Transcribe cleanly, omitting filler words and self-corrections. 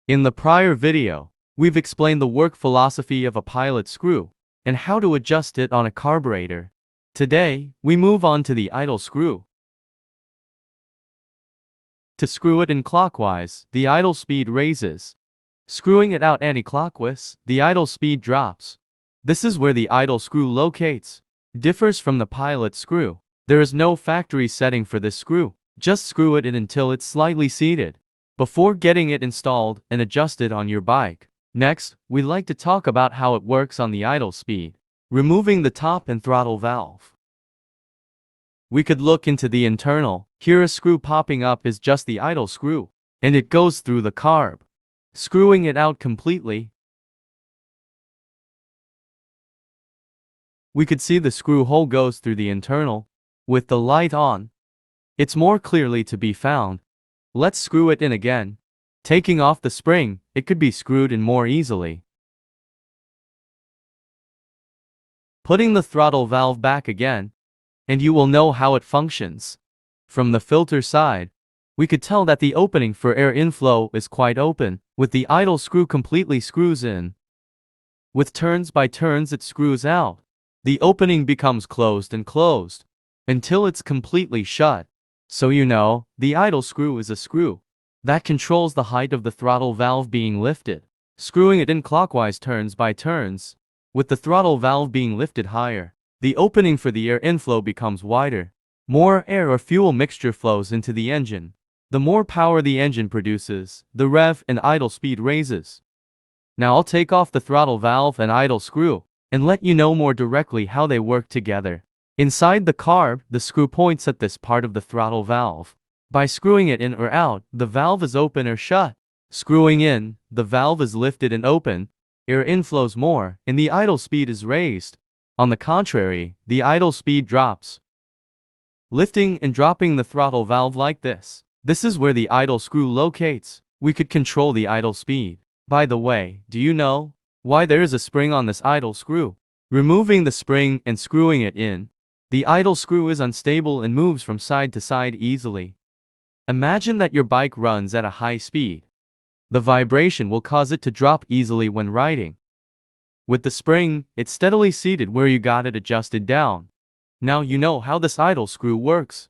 In the prior video, we've explained the work philosophy of a pilot screw and how to adjust it on a carburetor. Today, we move on to the idle screw. To screw it in clockwise, the idle speed raises. Screwing it out anti-clockwise, the idle speed drops. This is where the idle screw locates. Differs from the pilot screw. There is no factory setting for this screw. Just screw it in until it's slightly seated before getting it installed and adjusted on your bike. Next, we'd like to talk about how it works on the idle speed. Removing the top and throttle valve. We could look into the internal. Here a screw popping up is just the idle screw, and it goes through the carb. Screwing it out completely, we could see the screw hole goes through the internal. With the light on, it's more clearly to be found. Let's screw it in again. Taking off the spring, it could be screwed in more easily. Putting the throttle valve back again, and you will know how it functions. From the filter side, we could tell that the opening for air inflow is quite open. With the idle screw completely screws in. With turns by turns it screws out. The opening becomes closed and closed until it's completely shut. So you know, the idle screw is a screw that controls the height of the throttle valve being lifted. Screwing it in clockwise turns by turns, with the throttle valve being lifted higher, the opening for the air inflow becomes wider. More air or fuel mixture flows into the engine. The more power the engine produces, the rev and idle speed raises. Now I'll take off the throttle valve and idle screw and let you know more directly how they work together. Inside the carb, the screw points at this part of the throttle valve. By screwing it in or out, the valve is open or shut. Screwing in, the valve is lifted and open, air inflows more, and the idle speed is raised. On the contrary, the idle speed drops. Lifting and dropping the throttle valve like this. This is where the idle screw locates. We could control the idle speed. By the way, do you know why there is a spring on this idle screw? Removing the spring and screwing it in, the idle screw is unstable and moves from side to side easily. Imagine that your bike runs at a high speed. The vibration will cause it to drop easily when riding. With the spring, it's steadily seated where you got it adjusted down. Now you know how this idle screw works.